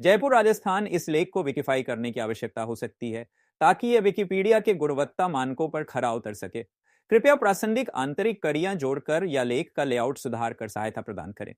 जयपुर राजस्थान इस लेख को विकिफाई करने की आवश्यकता हो सकती है ताकि यह विकिपीडिया के गुणवत्ता मानकों पर खरा उतर सके। कृपया प्रासंगिक आंतरिक कड़ियां जोड़कर या लेख का लेआउट सुधार कर सहायता प्रदान करें।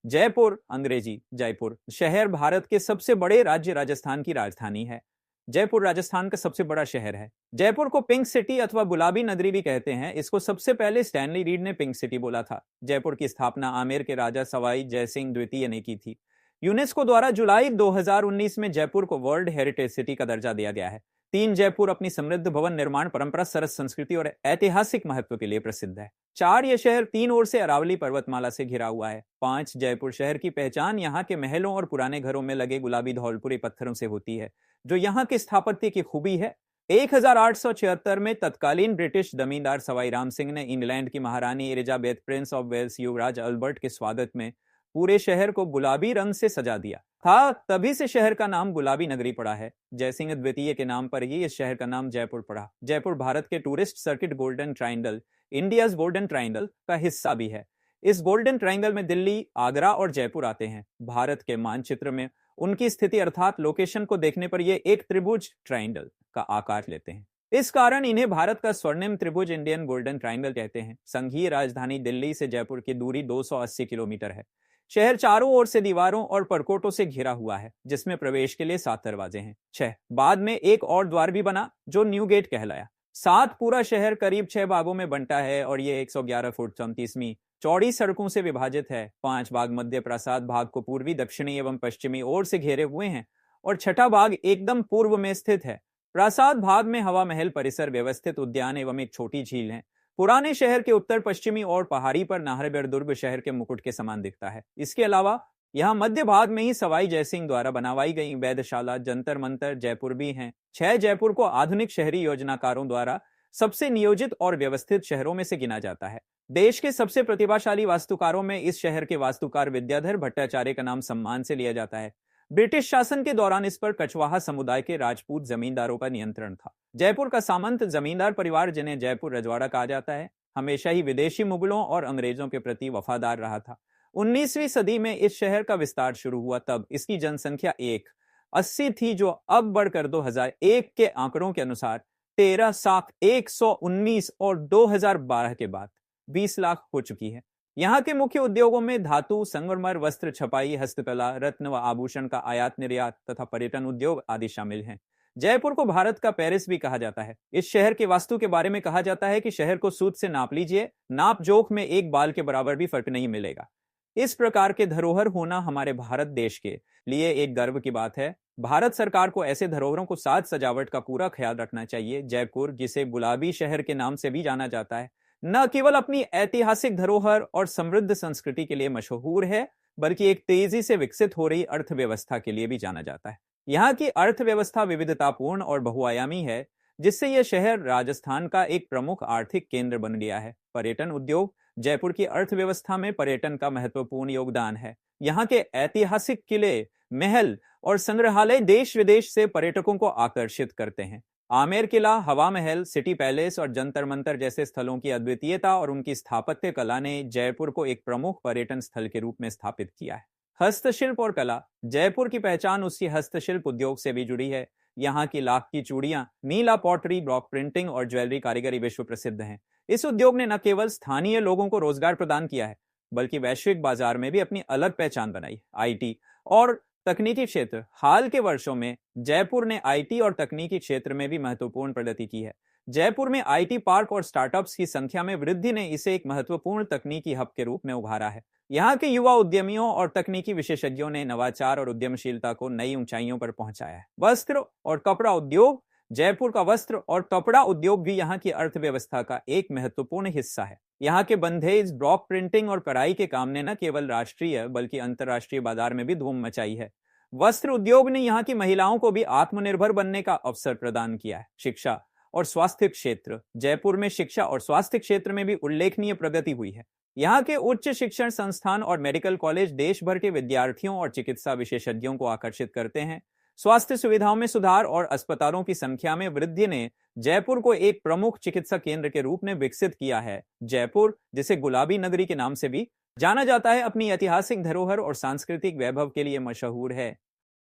जयपुर अंग्रेजी जयपुर शहर भारत के सबसे बड़े राज्य राजस्थान की राजधानी है। जयपुर राजस्थान का सबसे बड़ा शहर है। जयपुर को पिंक सिटी अथवा गुलाबी नगरी भी कहते हैं। इसको सबसे पहले स्टैनली रीड ने पिंक सिटी बोला था। जयपुर की स्थापना आमेर के राजा सवाई जयसिंह द्वितीय ने की थी। यूनेस्को द्वारा जुलाई 2019 में जयपुर को वर्ल्ड हेरिटेज सिटी का दर्जा दिया गया है। जयपुर अपनी समृद्ध भवन निर्माण परंपरा, सरस संस्कृति और ऐतिहासिक महत्व के लिए प्रसिद्ध है। यह शहर 3 ओर से अरावली पर्वतमाला से घिरा हुआ है। 5 जयपुर शहर की पहचान यहाँ के महलों और पुराने घरों में लगे गुलाबी धौलपुरी पत्थरों से होती है, जो यहाँ के स्थापत्य की खूबी है। 1876 में तत्कालीन ब्रिटिश जमींदार सवाई राम सिंह ने इंग्लैंड की महारानी एलिजाबेथ, प्रिंस ऑफ वेल्स युवराज अल्बर्ट के स्वागत में पूरे शहर को गुलाबी रंग से सजा दिया था। तभी से शहर का नाम गुलाबी नगरी पड़ा है। जयसिंह द्वितीय के नाम पर ही इस शहर का नाम जयपुर पड़ा। जयपुर भारत के tourist circuit golden triangle, India's golden triangle का हिस्सा भी है। इस गोल्डन ट्रायंगल में दिल्ली, आगरा और जयपुर आते हैं। भारत के मानचित्र में उनकी स्थिति अर्थात लोकेशन को देखने पर ये एक त्रिभुज ट्रायंगल का आकार लेते हैं। इस कारण इन्हें भारत का स्वर्णिम त्रिभुज इंडियन गोल्डन ट्रायंगल कहते हैं। संघीय राजधानी दिल्ली से जयपुर की दूरी 280 किलोमीटर है। शहर चारों ओर से दीवारों और परकोटों से घिरा हुआ है, जिसमें प्रवेश के लिए 7 दरवाजे हैं। 6 बाद में एक और द्वार भी बना जो न्यू गेट कहलाया। 7 पूरा शहर करीब 6 भागों में बंटा है और ये 111 फुट 34वीं चौड़ी सड़कों से विभाजित है। 5 भाग मध्य प्रासाद भाग को पूर्वी, दक्षिणी एवं पश्चिमी ओर से घेरे हुए हैं और छठा भाग एकदम पूर्व में स्थित है। प्रासाद भाग में हवा महल परिसर, व्यवस्थित उद्यान एवं एक छोटी झील है। पुराने शहर के उत्तर पश्चिमी और पहाड़ी पर नाहरगढ़ दुर्ग शहर के मुकुट के समान दिखता है। इसके अलावा यहाँ मध्य भाग में ही सवाई जयसिंह द्वारा बनवाई गई वैधशाला, जंतर मंतर जयपुर भी हैं। 6 जयपुर को आधुनिक शहरी योजनाकारों द्वारा सबसे नियोजित और व्यवस्थित शहरों में से गिना जाता है। देश के सबसे प्रतिभाशाली वास्तुकारों में इस शहर के वास्तुकार विद्याधर भट्टाचार्य का नाम सम्मान से लिया जाता है। ब्रिटिश शासन के दौरान इस पर कछवाहा समुदाय के राजपूत जमींदारों का नियंत्रण था। जयपुर का सामंत जमींदार परिवार, जिन्हें जयपुर रजवाड़ा कहा जाता है, हमेशा ही विदेशी मुगलों और अंग्रेजों के प्रति वफादार रहा था। 19वीं सदी में इस शहर का विस्तार शुरू हुआ, तब इसकी जनसंख्या 180 थी, जो अब बढ़कर 2001 के आंकड़ों के अनुसार 13,119 और 2012 के बाद 20 लाख हो चुकी है। यहाँ के मुख्य उद्योगों में धातु, संगमरमर, वस्त्र, छपाई, हस्तकला, रत्न व आभूषण का आयात निर्यात तथा पर्यटन उद्योग आदि शामिल हैं। जयपुर को भारत का पेरिस भी कहा जाता है। इस शहर के वास्तु के बारे में कहा जाता है कि शहर को सूत से नाप लीजिए, नाप जोख में एक बाल के बराबर भी फर्क नहीं मिलेगा। इस प्रकार के धरोहर होना हमारे भारत देश के लिए एक गर्व की बात है। भारत सरकार को ऐसे धरोहरों को साज सजावट का पूरा ख्याल रखना चाहिए। जयपुर, जिसे गुलाबी शहर के नाम से भी जाना जाता है, न केवल अपनी ऐतिहासिक धरोहर और समृद्ध संस्कृति के लिए मशहूर है, बल्कि एक तेजी से विकसित हो रही अर्थव्यवस्था के लिए भी जाना जाता है। यहाँ की अर्थव्यवस्था विविधतापूर्ण और बहुआयामी है, जिससे यह शहर राजस्थान का एक प्रमुख आर्थिक केंद्र बन गया है। पर्यटन उद्योग, जयपुर की अर्थव्यवस्था में पर्यटन का महत्वपूर्ण योगदान है। यहाँ के ऐतिहासिक किले, महल और संग्रहालय देश विदेश से पर्यटकों को आकर्षित करते हैं। आमेर किला, हवा महल, सिटी पैलेस और जंतर मंतर जैसे स्थलों की अद्वितीयता और उनकी स्थापत्य कला ने जयपुर को एक प्रमुख पर्यटन स्थल के रूप में स्थापित किया है। हस्तशिल्प और कला, जयपुर की पहचान उसकी हस्तशिल्प उद्योग से भी जुड़ी है। यहाँ की लाख की चूड़ियां, नीला पॉटरी, ब्लॉक प्रिंटिंग और ज्वेलरी कारीगरी विश्व प्रसिद्ध हैं। इस उद्योग ने न केवल स्थानीय लोगों को रोजगार प्रदान किया है, बल्कि वैश्विक बाजार में भी अपनी अलग पहचान बनाई। आईटी और तकनीकी क्षेत्र, हाल के वर्षों में जयपुर ने आईटी और तकनीकी क्षेत्र में भी महत्वपूर्ण प्रगति की है। जयपुर में आईटी पार्क और स्टार्टअप्स की संख्या में वृद्धि ने इसे एक महत्वपूर्ण तकनीकी हब के रूप में उभारा है। यहाँ के युवा उद्यमियों और तकनीकी विशेषज्ञों ने नवाचार और उद्यमशीलता को नई ऊंचाइयों पर पहुंचाया है। वस्त्र और कपड़ा उद्योग, जयपुर का वस्त्र और कपड़ा उद्योग भी यहाँ की अर्थव्यवस्था का एक महत्वपूर्ण हिस्सा है। यहाँ के बंधेज, ब्लॉक प्रिंटिंग और कढ़ाई के काम ने न केवल राष्ट्रीय बल्कि अंतर्राष्ट्रीय बाजार में भी धूम मचाई है। वस्त्र उद्योग ने यहाँ की महिलाओं को भी आत्मनिर्भर बनने का अवसर प्रदान किया है। शिक्षा और स्वास्थ्य क्षेत्र, जयपुर में शिक्षा और स्वास्थ्य क्षेत्र में भी उल्लेखनीय प्रगति हुई है। यहाँ के उच्च शिक्षण संस्थान और मेडिकल कॉलेज देश भर के विद्यार्थियों और चिकित्सा विशेषज्ञों को आकर्षित करते हैं। स्वास्थ्य सुविधाओं में सुधार और अस्पतालों की संख्या में वृद्धि ने जयपुर को एक प्रमुख चिकित्सा केंद्र के रूप में विकसित किया है। जयपुर, जिसे गुलाबी नगरी के नाम से भी जाना जाता है, अपनी ऐतिहासिक धरोहर और सांस्कृतिक वैभव के लिए मशहूर है।